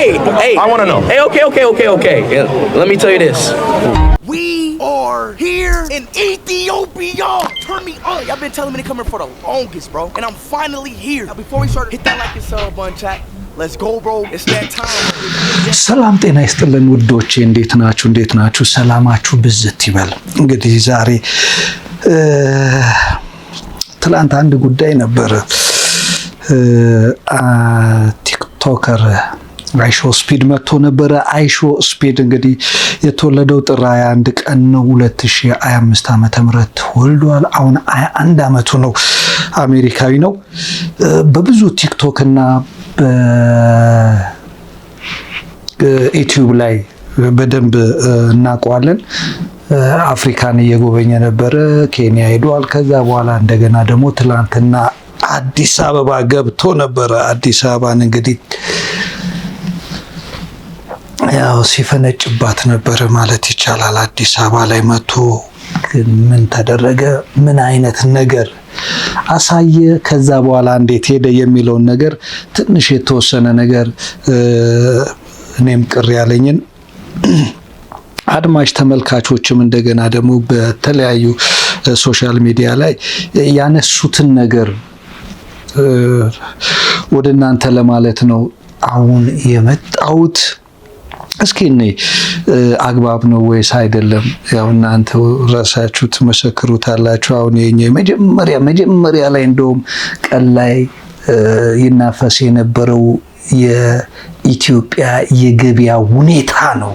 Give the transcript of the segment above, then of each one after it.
Hey, I want to know. Hey, okay. Let me tell you this. We are here in Ethiopia. Turn me on. Y'all been telling me to come here for the longest, bro. And I'm finally here. Now, before we start, hit that like and sub button, chat. Let's go, bro. It's that time. ሰላም ጤና ይስጥልን ውዶቼ፣ እንዴት ናችሁ? ሰላማችሁ ብዝት ይበል። እንግዲህ ዛሬ ትላንት አንድ ጉዳይ ነበር። ቲክቶከር አይሾ ስፒድ መጥቶ ነበረ። አይሾ ስፒድ እንግዲህ የተወለደው ጥር 21 ቀን ነው 2025 ዓመተ ምህረት ተወልዷል። አሁን 21 ዓመቱ ነው። አሜሪካዊ ነው። በብዙ ቲክቶክ እና በዩቲዩብ ላይ በደንብ እናውቀዋለን። አፍሪካን እየጎበኘ ነበረ። ኬንያ ሄዷል። ከዛ በኋላ እንደገና ደግሞ ትላንትና አዲስ አበባ ገብቶ ነበረ። አዲስ አበባን እንግዲህ ያው ሲፈነጭባት ነበረ ማለት ይቻላል። አዲስ አበባ ላይ መጥቶ ግን ምን ተደረገ? ምን አይነት ነገር አሳየ? ከዛ በኋላ እንዴት ሄደ የሚለውን ነገር ትንሽ የተወሰነ ነገር እኔም ቅር ያለኝን አድማጭ ተመልካቾችም እንደገና ደግሞ በተለያዩ ሶሻል ሚዲያ ላይ ያነሱትን ነገር ወደ እናንተ ለማለት ነው አሁን የመጣሁት። እስኪ እኔ አግባብ ነው ወይስ አይደለም? ያው እናንተ ራሳችሁ ትመሰክሩታላችሁ። አሁን የኛ መጀመሪያ ላይ እንደውም ቀን ላይ ይናፈስ የነበረው የኢትዮጵያ የገበያ ሁኔታ ነው።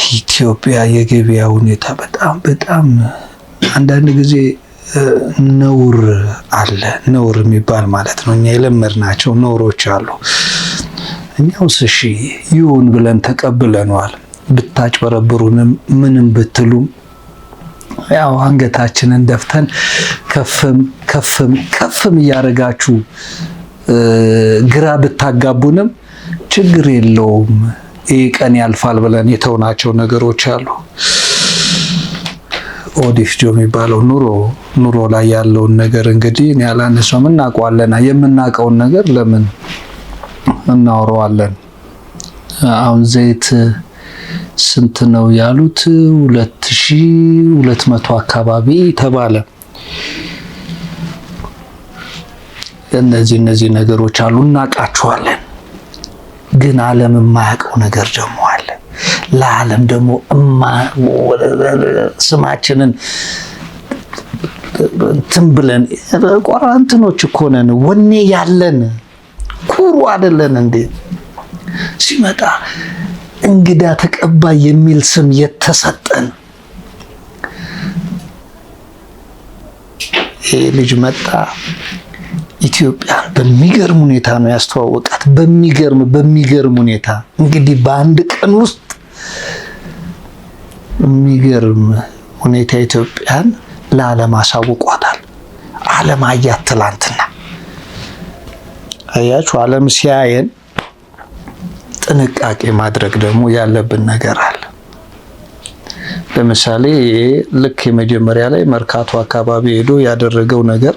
የኢትዮጵያ የገበያ ሁኔታ በጣም አንዳንድ ጊዜ ነውር አለ። ነውር የሚባል ማለት ነው። እኛ የለመድናቸው ነውሮች አሉ። እኛውስ እሺ ይሁን ብለን ተቀብለነዋል። ብታጭበረብሩንም ምንም ብትሉም ያው አንገታችንን ደፍተን ከፍም እያደረጋችሁ ግራ ብታጋቡንም ችግር የለውም፣ ይህ ቀን ያልፋል ብለን የተውናቸው ነገሮች አሉ። ኦዲፍጆ የሚባለው ኑሮ ላይ ያለውን ነገር እንግዲህ እኔ ያላነሳም እናውቀዋለን። የምናውቀውን ነገር ለምን እናወራዋለን? አሁን ዘይት ስንት ነው ያሉት? 2200 አካባቢ ተባለ። እነዚህ ነገሮች አሉ፣ እናውቃቸዋለን። ግን ዓለም የማያውቀው ነገር ደግሞ አለ። ለዓለም ደግሞ ስማችንን እንትን ብለን ቆራንትኖች እኮ ነን። ወኔ ያለን ኩሩ አይደለን እንዴ? ሲመጣ እንግዳ ተቀባይ የሚል ስም የተሰጠን ይሄ ልጅ መጣ። ኢትዮጵያን በሚገርም ሁኔታ ነው ያስተዋወቃት። በሚገርም ሁኔታ እንግዲህ በአንድ ቀን ውስጥ የሚገርም ሁኔታ ኢትዮጵያን ለዓለም አሳውቋታል። ዓለም አያት ትላንትና። አያችሁ፣ ዓለም ሲያየን ጥንቃቄ ማድረግ ደግሞ ያለብን ነገር አለ። ለምሳሌ ልክ የመጀመሪያ ላይ መርካቶ አካባቢ ሄዶ ያደረገው ነገር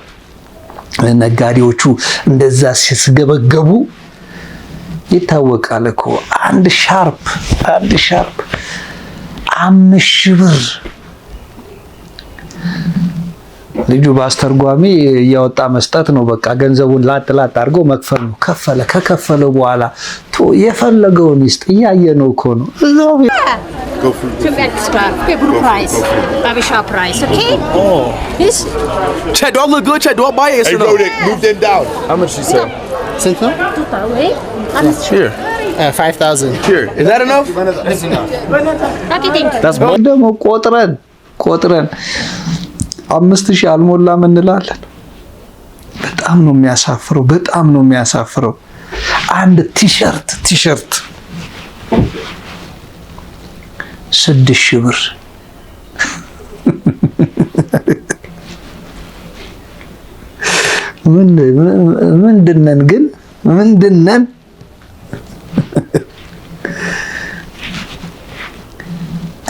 ነጋዴዎቹ እንደዛ ሲስገበገቡ ይታወቃል እኮ። አንድ ሻርፕ 5,000 ብር ልጁ በአስተርጓሚ እያወጣ መስጠት ነው። በቃ ገንዘቡን ላጥ አድርጎ መክፈል ነው። ከከፈለ በኋላ የፈለገውን ይስጥ። እያየ ነው እኮ ነው። Too extra. Good price. Abisha price, okay? Oh. This? Chat, do I look good? Chat, do I buy it? Hey, Rodick, move them down. How much you say? Since Here. 5,000. Here. Is that enough? That's enough. That's more. ደግሞ ቆጥረን 5,000 አልሞላም እንላለን። በጣም ነው የሚያሳፍረው። አንድ ቲሸርት 6,000 ብር። ምንድነን ግን?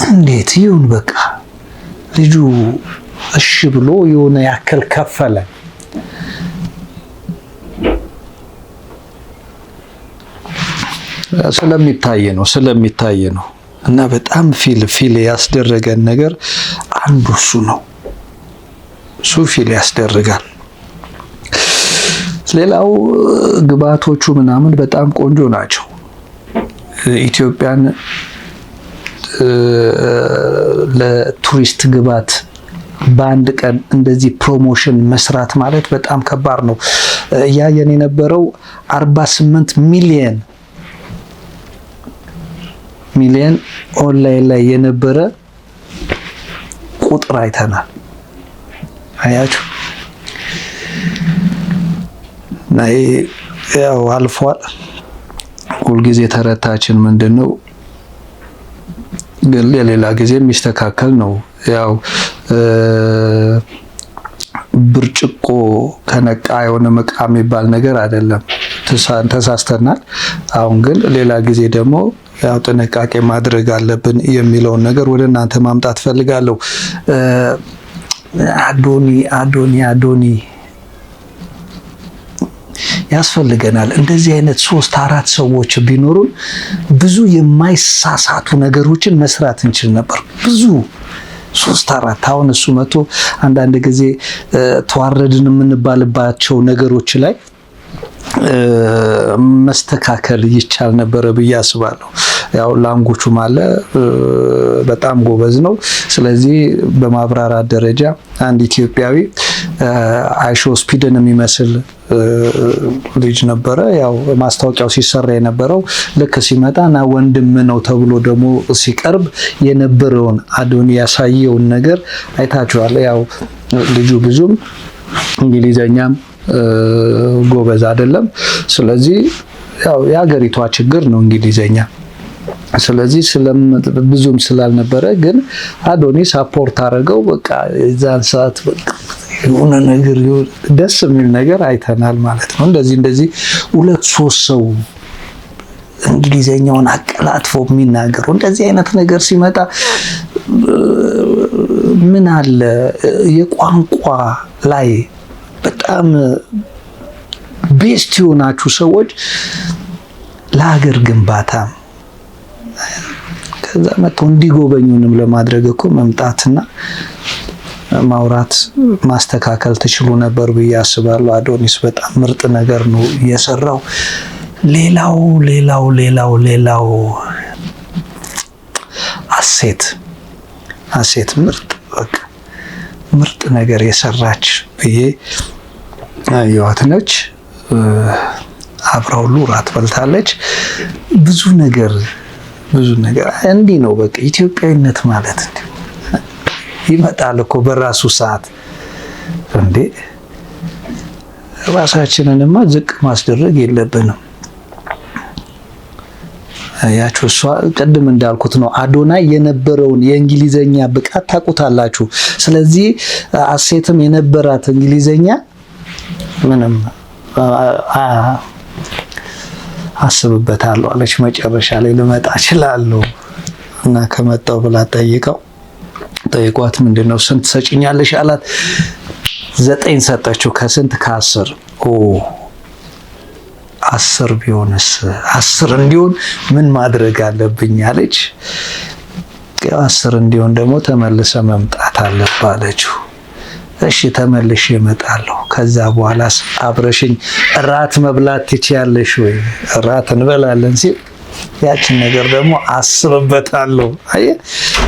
እንዴት ይሁን? በቃ ልጁ እሺ ብሎ የሆነ ያክል ከፈለ። ስለሚታይ ነው እና በጣም ፊል ያስደረገን ነገር አንዱ እሱ ነው። እሱ ፊል ያስደርጋል። ሌላው ግብአቶቹ ምናምን በጣም ቆንጆ ናቸው። ኢትዮጵያን ለቱሪስት ግብአት በአንድ ቀን እንደዚህ ፕሮሞሽን መስራት ማለት በጣም ከባድ ነው። ያየን የነበረው 48 ሚሊየን ኦንላይን ላይ የነበረ ቁጥር አይተናል። አያችሁ ናይ ያው አልፏል። ሁልጊዜ ተረታችን ምንድነው ግን ለሌላ ጊዜ የሚስተካከል ነው። ያው ብርጭቆ ከነቃ የሆነ መቃ የሚባል ነገር አይደለም። ተሳስተናል። አሁን ግን ሌላ ጊዜ ደግሞ ያው ጥንቃቄ ማድረግ አለብን የሚለውን ነገር ወደ እናንተ ማምጣት ፈልጋለሁ። አዶኒ ያስፈልገናል። እንደዚህ አይነት 3-4 ሰዎች ቢኖሩን ብዙ የማይሳሳቱ ነገሮችን መስራት እንችል ነበር። ብዙ 3-4 አሁን እሱ መቶ አንዳንድ ጊዜ ተዋረድን የምንባልባቸው ነገሮች ላይ መስተካከል ይቻል ነበረ ብዬ አስባለሁ። ያው ላንጉቹም አለ በጣም ጎበዝ ነው። ስለዚህ በማብራራት ደረጃ አንድ ኢትዮጵያዊ አይሾ ስፒድን የሚመስል ልጅ ነበረ። ያው ማስታወቂያው ሲሰራ የነበረው ልክ ሲመጣና ወንድም ነው ተብሎ ደግሞ ሲቀርብ የነበረውን አዶኒ ያሳየውን ነገር አይታችኋል። ያው ልጁ ብዙም እንግሊዘኛም ጎበዝ አይደለም። ስለዚህ ያው የሀገሪቷ ችግር ነው እንግሊዘኛ። ስለዚህ ብዙም ስላልነበረ ግን አዶኒ ሳፖርት አደረገው። በቃ የዛን ሰዓት በቃ የሆነ ነገር ደስ የሚል ነገር አይተናል ማለት ነው። እንደዚህ 2-3 ሰው እንግሊዘኛውን አቀላጥፎ የሚናገሩ እንደዚህ አይነት ነገር ሲመጣ ምን አለ የቋንቋ ላይ በጣም ቤስት የሆናችሁ ሰዎች ለሀገር ግንባታ ከዛ መጥተው እንዲጎበኙንም ለማድረግ እኮ መምጣትና ማውራት ማስተካከል ትችሉ ነበር ብዬ አስባለሁ። አዶኒስ በጣም ምርጥ ነገር ነው የሰራው። ሌላው አሴት ምርጥ ነገር የሰራች ብዬ ያዋት ነች። አብራው ሁሉ ራት በልታለች። ብዙ ነገር እንዲህ ነው በቃ ኢትዮጵያዊነት ማለት እንዴ ይመጣል እኮ በራሱ ሰዓት እንዴ። ራሳችንንማ ዝቅ ማስደረግ የለብንም። ያችሁ እሷ ቅድም እንዳልኩት ነው አዶናይ የነበረውን የእንግሊዘኛ ብቃት ታውቁታላችሁ። ስለዚህ አሴትም የነበራት እንግሊዘኛ ምንም አስብበታለሁ አለች። መጨረሻ ላይ ልመጣ እችላለሁ እና ከመጣው ብላ ጠይቋት ምንድነው ስንት ሰጪኛለሽ አላት። 9 ሰጠችው። ከስንት ከ10 10 ቢሆንስ 10 እንዲሆን ምን ማድረግ አለብኝ አለች። 10 እንዲሆን ደግሞ ተመልሰ መምጣት አለባለችው። እሺ ተመልሼ እመጣለሁ። ከዛ በኋላስ አብረሽኝ እራት መብላት ትችያለሽ ወይ? እራት እንበላለን ሲል ያችን ነገር ደግሞ አስብበታለሁ። አየ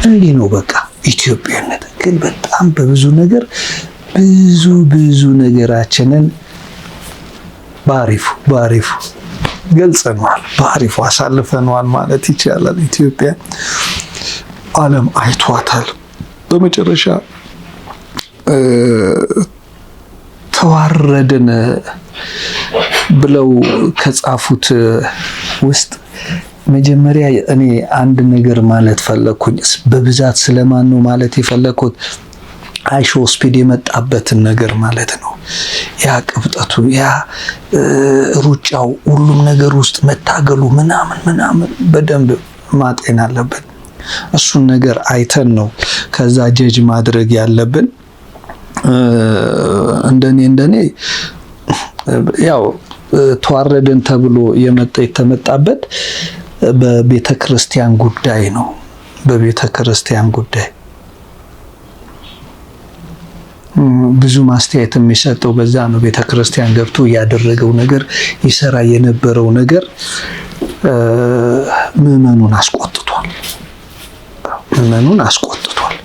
እንዲህ ነው በቃ ኢትዮጵያነት። ግን በጣም በብዙ ነገር ብዙ ነገራችንን ባሪፉ ገልጸነዋል፣ ባሪፉ አሳልፈነዋል ማለት ይቻላል። ኢትዮጵያ ዓለም አይቷታል። በመጨረሻ ተዋረድን ብለው ከጻፉት ውስጥ መጀመሪያ እኔ አንድ ነገር ማለት ፈለኩኝ። በብዛት ስለማን ነው ማለት የፈለኩት? አይሾ ስፒድ የመጣበትን ነገር ማለት ነው። ያ ቅብጠቱ፣ ያ ሩጫው፣ ሁሉም ነገር ውስጥ መታገሉ ምናምን በደንብ ማጤን አለብን። እሱን ነገር አይተን ነው ከዛ ጀጅ ማድረግ ያለብን። እንደኔ ያው ተዋረድን ተብሎ የተመጣበት በቤተ ክርስቲያን ጉዳይ ነው። በቤተ ክርስቲያን ጉዳይ ብዙ ማስተያየት የሚሰጠው በዛ ነው። ቤተ ክርስቲያን ገብቶ ያደረገው ነገር ይሰራ የነበረው ነገር ምዕመኑን አስቆጥቷል። ምዕመኑን አስቆጥቷል።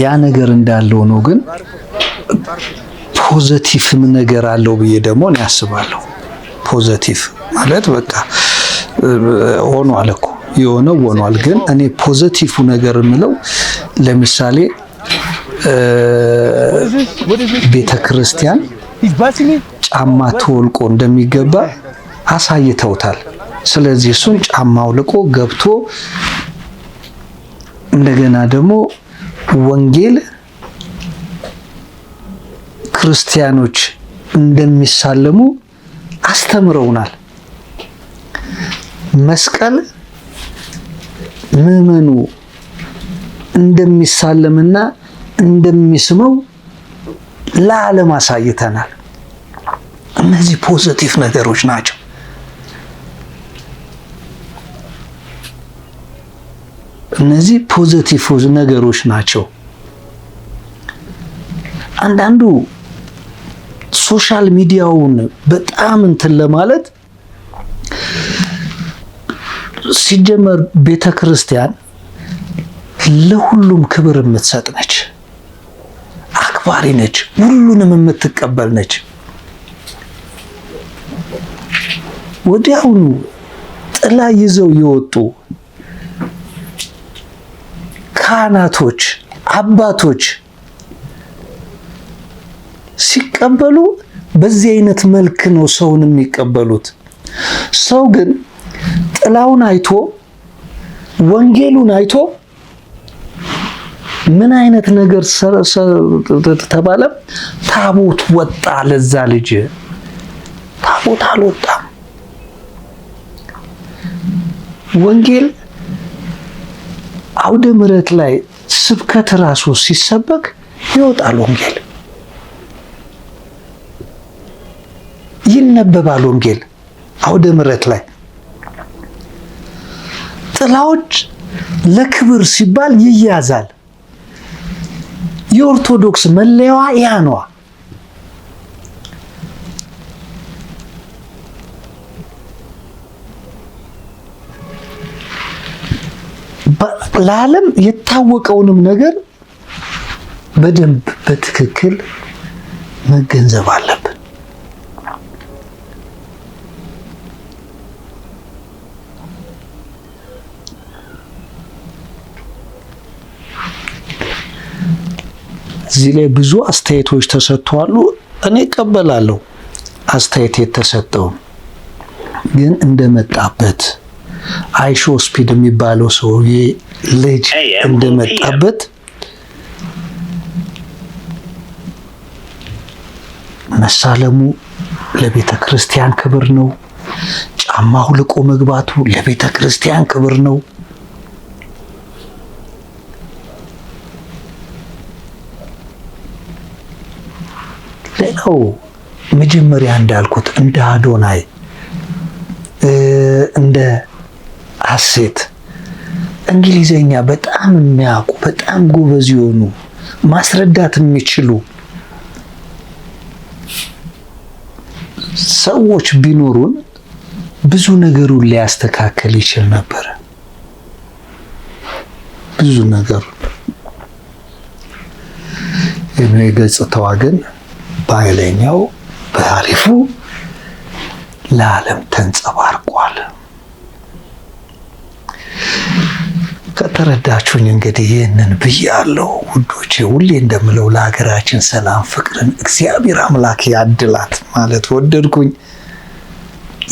ያ ነገር እንዳለው ነው። ግን ፖዚቲቭም ነገር አለው ብዬ ደግሞ ነው ያስባለሁ። ፖዚቲቭ ማለት በቃ ሆኗል እኮ የሆነው ሆኗል። ግን እኔ ፖዚቲቭ ነገር የምለው ለምሳሌ ቤተ ክርስቲያን ጫማ ተወልቆ እንደሚገባ አሳይተውታል። ስለዚህ እሱን ጫማ አውልቆ ገብቶ እንደገና ደግሞ ወንጌል ክርስቲያኖች እንደሚሳለሙ አስተምረውናል። መስቀል ምዕመኑ እንደሚሳለምና እንደሚስመው ለዓለም አሳይተናል። እነዚህ ፖዚቲቭ ነገሮች ናቸው። እነዚህ ፖዚቲቭ ነገሮች ናቸው። አንዳንዱ ሶሻል ሚዲያውን በጣም እንትን ለማለት ሲጀመር ቤተ ክርስቲያን ለሁሉም ክብር የምትሰጥ ነች፣ አክባሪ ነች፣ ሁሉንም የምትቀበል ነች። ወዲያውኑ ጥላ ይዘው የወጡ ካህናቶች፣ አባቶች ሲቀበሉ በዚህ አይነት መልክ ነው ሰውን የሚቀበሉት። ሰው ግን ጥላውን አይቶ ወንጌሉን አይቶ ምን አይነት ነገር ተባለ? ታቦት ወጣ። ለዛ ልጅ ታቦት አልወጣም። ወንጌል አውደ ምሕረት ላይ ስብከት ራሱ ሲሰበክ ይወጣል። ወንጌል ይነበባል። ወንጌል አውደ ምሕረት ላይ ጥላዎች ለክብር ሲባል ይያዛል። የኦርቶዶክስ መለያዋ ያ ነው። ለዓለም የታወቀውንም ነገር በደንብ በትክክል መገንዘብ አለብን። እዚህ ላይ ብዙ አስተያየቶች ተሰጥተዋል። እኔ እቀበላለሁ አስተያየት የተሰጠው፣ ግን እንደመጣበት አይሾ ስፒድ የሚባለው ሰውዬ ልጅ እንደመጣበት መሳለሙ ለቤተ ክርስቲያን ክብር ነው። ጫማ አውልቆ መግባቱ ለቤተ ክርስቲያን ክብር ነው። ሌላው መጀመሪያ እንዳልኩት እንደ አዶናይ እንደ ሐሴት እንግሊዘኛ በጣም የሚያውቁ በጣም ጎበዝ የሆኑ ማስረዳት የሚችሉ ሰዎች ቢኖሩን ብዙ ነገሩን ሊያስተካክል ይችል ነበር። ብዙ ነገሩን ገጽታዋ ግን በኃይለኛው በአሪፉ ለዓለም ተንጸባርቋል። ከተረዳችሁኝ እንግዲህ ይህንን ብያለሁ ውዶቼ። ሁሌ እንደምለው ለሀገራችን ሰላም፣ ፍቅርን እግዚአብሔር አምላክ ያድላት ማለት ወደድኩኝ።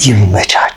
ይመቻችሁ።